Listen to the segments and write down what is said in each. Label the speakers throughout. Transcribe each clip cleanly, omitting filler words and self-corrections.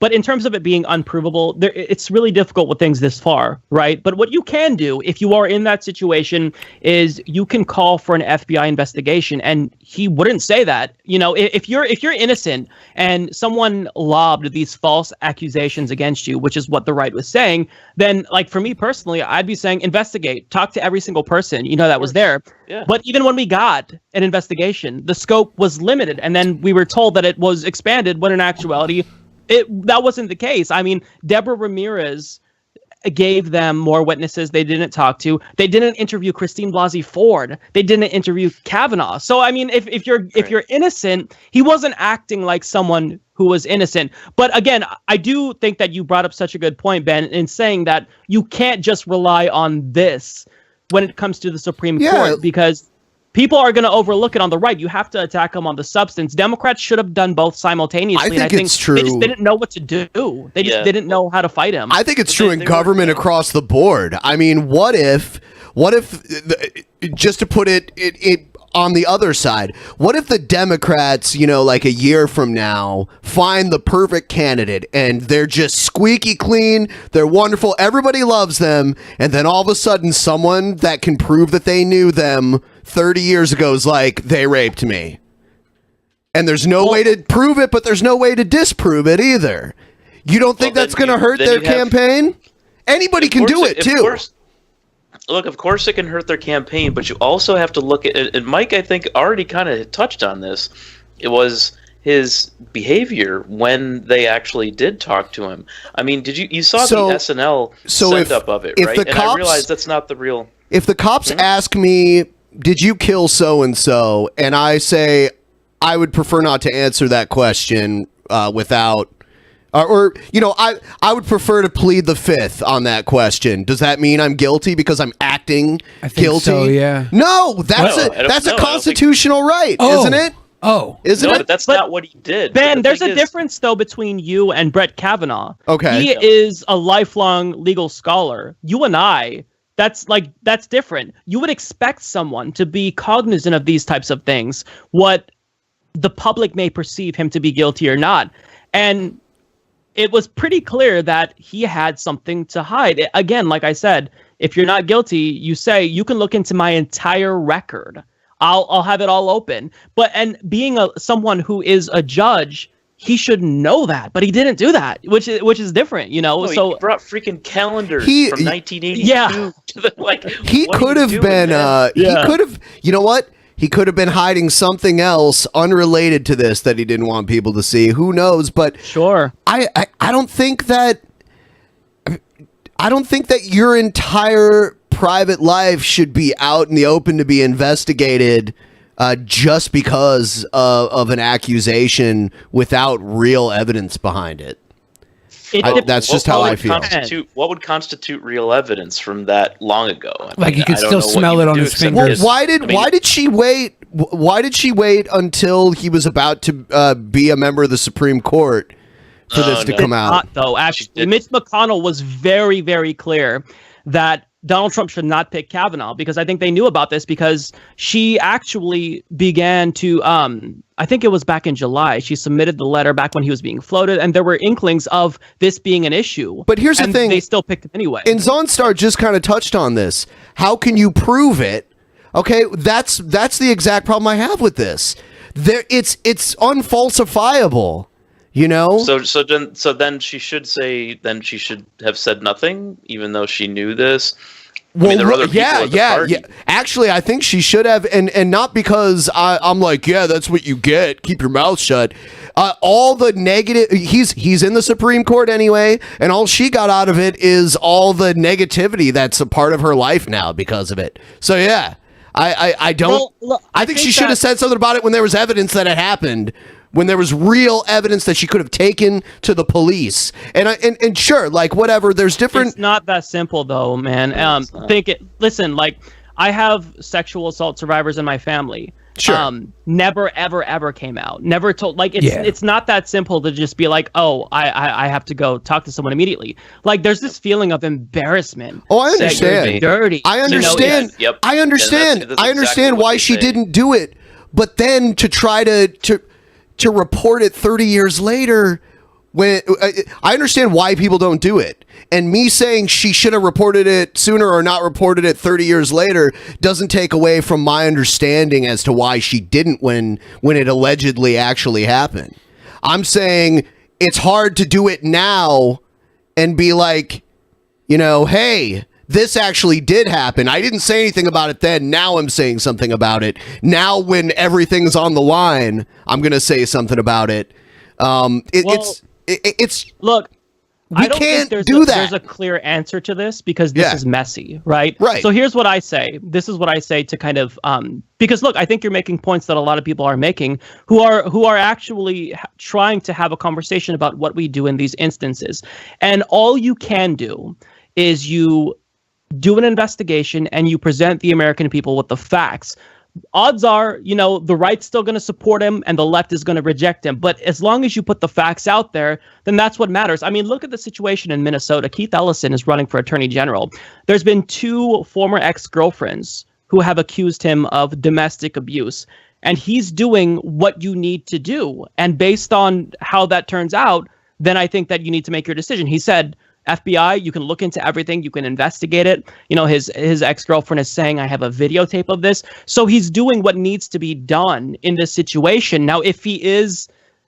Speaker 1: But in terms of it being unprovable, it's really difficult with things this far, right? But what you can do if you are in that situation is you can call for an FBI investigation, and he wouldn't say that. You know, if you're innocent and someone lobbed these false accusations against you, which is what the right was saying, then like for me personally, I'd be saying investigate, talk to every single person, you know, that was there. Yeah. But even when we got an investigation, the scope was limited, and then we were told that it was expanded when in actuality that wasn't the case. I mean, Deborah Ramirez gave them more witnesses they didn't talk to. They didn't interview Christine Blasey Ford. They didn't interview Kavanaugh. So I mean, if you're innocent, he wasn't acting like someone who was innocent. But again, I do think that you brought up such a good point, Ben, in saying that you can't just rely on this when it comes to the Supreme Court, because people are going to overlook it on the right. You have to attack them on the substance. Democrats should have done both simultaneously.
Speaker 2: I think it's true.
Speaker 1: They just didn't know what to do. They just didn't know how to fight him.
Speaker 2: I think it's true in government across the board. I mean, what if just to put it on the other side, what if the Democrats, you know, like a year from now, find the perfect candidate and they're just squeaky clean, they're wonderful, everybody loves them, and then all of a sudden someone that can prove that they knew them 30 years ago is like, they raped me. And there's no way to prove it, but there's no way to disprove it either. You don't think that's going to hurt their campaign? Anybody can do it, too.
Speaker 3: Look, of course it can hurt their campaign, but you also have to look at it. And Mike, I think, already kind of touched on this. It was his behavior when they actually did talk to him. I mean, you saw the SNL send-up of it, right? And I realized that's not the real...
Speaker 2: If the cops ask me, did you kill so-and-so? And I say, I would prefer not to answer that question without... Or, you know, I would prefer to plead the fifth on that question. Does that mean I'm guilty because I'm acting guilty?
Speaker 4: So, yeah.
Speaker 2: No, that's a constitutional right, isn't it? Isn't it?
Speaker 3: But that's not what he did.
Speaker 1: Ben, there's a difference, though, between you and Brett Kavanaugh.
Speaker 2: Okay.
Speaker 1: He is a lifelong legal scholar. You and I, that's different. You would expect someone to be cognizant of these types of things, what the public may perceive him to be guilty or not. And it was pretty clear that he had something to hide. Again, like I said, if you're not guilty, you say, you can look into my entire record. I'll have it all open. And being someone who is a judge, he should know that, but he didn't do that, which is different, you know.
Speaker 3: No, he brought freaking calendars from 1982.
Speaker 1: Yeah,
Speaker 3: to the,
Speaker 2: he could have been. He could have. You know what? He could have been hiding something else unrelated to this that he didn't want people to see. Who knows? But
Speaker 1: sure,
Speaker 2: I don't think that your entire private life should be out in the open to be investigated just because of an accusation without real evidence behind it. That's just how I feel.
Speaker 3: What would constitute real evidence from that long ago? I mean,
Speaker 4: like you could still smell it on his fingers.
Speaker 2: Well, why did she wait? Why did she wait until he was about to be a member of the Supreme Court for this to come out?
Speaker 1: Though, actually, Mitch McConnell was very, very clear that Donald Trump should not pick Kavanaugh, because I think they knew about this, because she actually began to, I think it was back in July, she submitted the letter back when he was being floated, and there were inklings of this being an issue.
Speaker 2: But here's the thing.
Speaker 1: They still picked him anyway.
Speaker 2: And Zonstar just kind of touched on this. How can you prove it? Okay, that's the exact problem I have with this. It's unfalsifiable. You know,
Speaker 3: so then she should say. Then she should have said nothing, even though she knew this.
Speaker 2: Well,
Speaker 3: I mean, there were other people at the party.
Speaker 2: Actually, I think she should have, and not because I'm like, yeah, that's what you get. Keep your mouth shut. All the negative. He's in the Supreme Court anyway, and all she got out of it is all the negativity that's a part of her life now because of it. So yeah, I don't. Well, look, I think she should have said something about it when there was evidence that it happened. When there was real evidence that she could have taken to the police, and sure, like whatever. There's different.
Speaker 1: It's not that simple, though, man. Listen, like I have sexual assault survivors in my family.
Speaker 2: Sure.
Speaker 1: Never, ever, ever came out. Never told. Like it's not that simple to just be like, oh, I have to go talk to someone immediately. Like there's this feeling of embarrassment.
Speaker 2: Oh, I understand.
Speaker 1: Dirty.
Speaker 2: I understand.
Speaker 3: Yep.
Speaker 2: I understand. I understand why she didn't do it, but then to try to report it 30 years later, When I understand why people don't do it, and me saying she should have reported it sooner or not reported it 30 years later doesn't take away from my understanding as to why she didn't when it allegedly actually happened. I'm saying it's hard to do it now and be like, hey, this actually did happen. I didn't say anything about it then. Now I'm saying something about it. Now when everything's on the line, I'm going to say something about it. It's
Speaker 1: look,
Speaker 2: we
Speaker 1: I don't
Speaker 2: can't
Speaker 1: think
Speaker 2: do that.
Speaker 1: There's a clear answer to this because this is messy, right?
Speaker 2: Right.
Speaker 1: So here's what I say. This is what I say to kind of because look, I think you're making points that a lot of people are making who are actually trying to have a conversation about what we do in these instances. And all you can do is you do an investigation and you present the American people with the facts. Odds are, the right's still going to support him and the left is going to reject him. But as long as you put the facts out there, then that's what matters. I mean, look at the situation in Minnesota. Keith Ellison is running for attorney general. There's been 2 former ex-girlfriends who have accused him of domestic abuse. And he's doing what you need to do. And based on how that turns out, then I think that you need to make your decision. He said, FBI, you can look into everything. You can investigate it. His ex-girlfriend is saying, I have a videotape of this. So he's doing what needs to be done in this situation. Now, if he is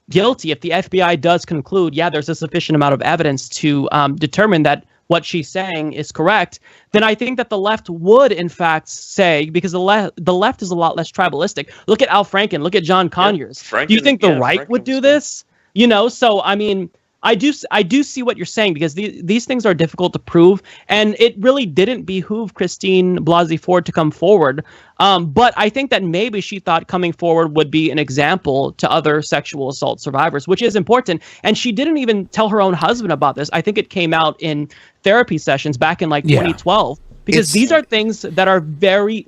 Speaker 1: guilty, if the FBI does conclude, there's a sufficient amount of evidence to determine that what she's saying is correct, then I think that the left would, in fact, say, because the left is a lot less tribalistic. Look at Al Franken. Look at John Conyers. Do you think the right would do this? So, I mean, I do see what you're saying because these things are difficult to prove, and it really didn't behoove Christine Blasey Ford to come forward. But I think that maybe she thought coming forward would be an example to other sexual assault survivors, which is important. And she didn't even tell her own husband about this. I think it came out in therapy sessions back in 2012, because these are things that are very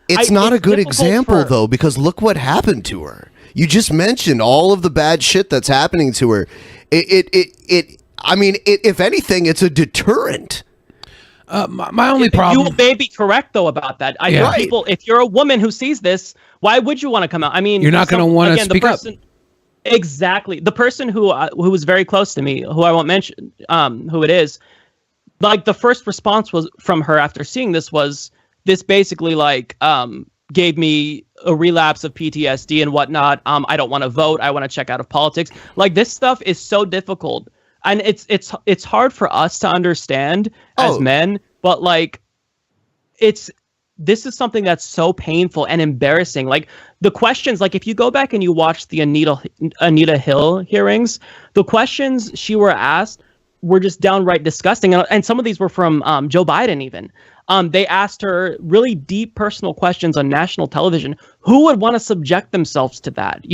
Speaker 2: It's not a good example though, because look what happened to her. You just mentioned all of the bad shit that's happening to her. If anything, it's a deterrent.
Speaker 4: My only problem.
Speaker 1: You may be correct though about that. I know people. If you're a woman who sees this, why would you want to come out? I mean,
Speaker 4: you're not going to want to speak up.
Speaker 1: Exactly. The person who was very close to me, who I won't mention, who it is, the first response was from her after seeing this was this basically gave me a relapse of PTSD and whatnot. I don't want to vote. I want to check out of politics. This stuff is so difficult, and it's hard for us to understand as men. But this is something that's so painful and embarrassing. The questions, if you go back and you watch the Anita Hill hearings, the questions she were asked were just downright disgusting, and some of these were from Joe Biden even. They asked her really deep personal questions on national television. Who would want to subject themselves to that,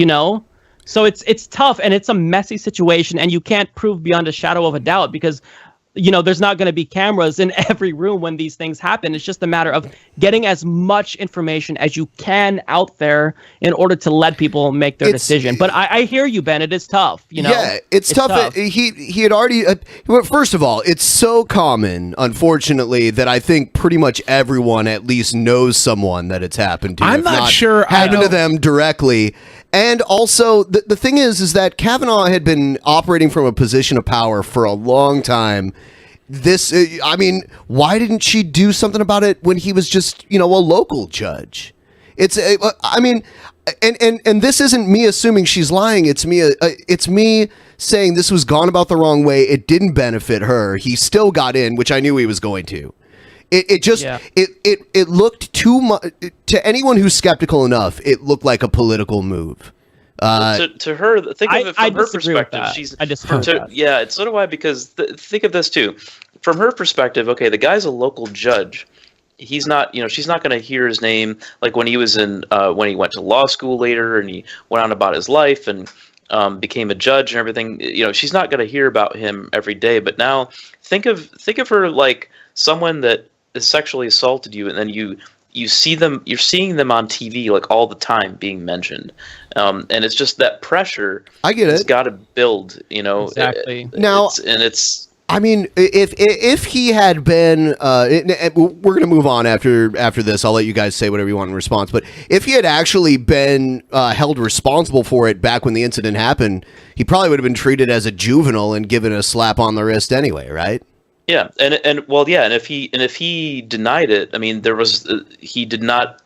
Speaker 1: So it's tough, and it's a messy situation, and you can't prove beyond a shadow of a doubt because there's not going to be cameras in every room when these things happen. It's just a matter of getting as much information as you can out there in order to let people make their decision. But I hear you, Ben. It is tough.
Speaker 2: Yeah, it's tough. He had already. First of all, it's so common, unfortunately, that I think pretty much everyone at least knows someone that it's happened to.
Speaker 4: I'm not sure
Speaker 2: happened to them directly. And also, the thing is that Kavanaugh had been operating from a position of power for a long time. Why didn't she do something about it when he was just, a local judge? And this isn't me assuming she's lying. It's me saying this was gone about the wrong way. It didn't benefit her. He still got in, which I knew he was going to. It looked too much to anyone who's skeptical enough. It looked like a political move.
Speaker 3: To her, think of it from her perspective.
Speaker 1: I disagree with that.
Speaker 3: Yeah, so do I. Because think of this too, from her perspective. Okay, the guy's a local judge. He's not, she's not going to hear his name when he was when he went to law school later and he went on about his life and became a judge and everything. She's not going to hear about him every day. But now think of her like someone that is sexually assaulted you, and then you're seeing them on TV all the time being mentioned, and it's just that pressure.
Speaker 2: I get it.
Speaker 3: It's got to build,
Speaker 1: Exactly.
Speaker 2: Now,
Speaker 3: it's
Speaker 2: I mean, if he had been, we're going to move on after this. I'll let you guys say whatever you want in response. But if he had actually been held responsible for it back when the incident happened, he probably would have been treated as a juvenile and given a slap on the wrist anyway, right?
Speaker 3: Yeah, and if he denied it, I mean, there was he did not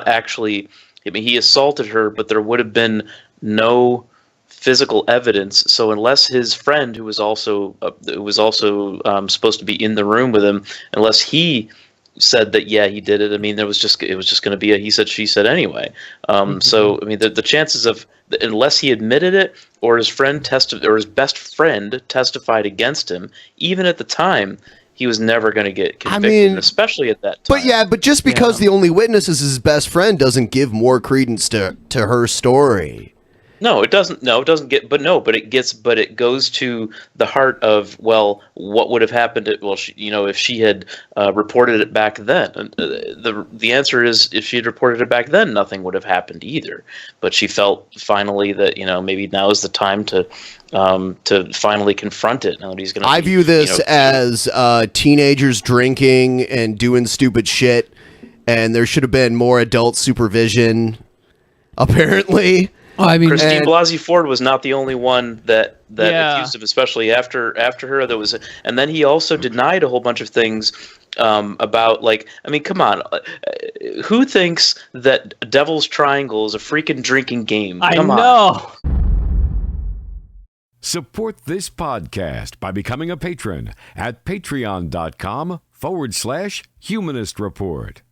Speaker 3: actually. I mean, he assaulted her, but there would have been no physical evidence. So unless his friend, who was also supposed to be in the room with him, unless he said that he did it, I mean, it was just going to be a he said she said anyway. So I mean, the chances of, unless he admitted it or his friend or his best friend testified against him, even at the time, he was never going to get convicted,
Speaker 2: I mean,
Speaker 3: especially at that time.
Speaker 2: But just because the only witness is his best friend doesn't give more credence to her story.
Speaker 3: No, it doesn't. No, it doesn't get. But it goes to the heart of, well, what would have happened? If she had reported it back then. The answer is, if she had reported it back then, nothing would have happened either. But she felt finally that maybe now is the time to finally confront it. Now that he's going to.
Speaker 2: I view this as teenagers drinking and doing stupid shit, and there should have been more adult supervision. Apparently.
Speaker 4: Oh, I mean,
Speaker 3: Christine Blasey Ford was not the only one that accused him, especially after her. There was, and then he also denied a whole bunch of things about, like, I mean, come on, who thinks that Devil's Triangle is a freaking drinking game? Come on.
Speaker 5: Support this podcast by becoming a patron at patreon.com/Humanist Report.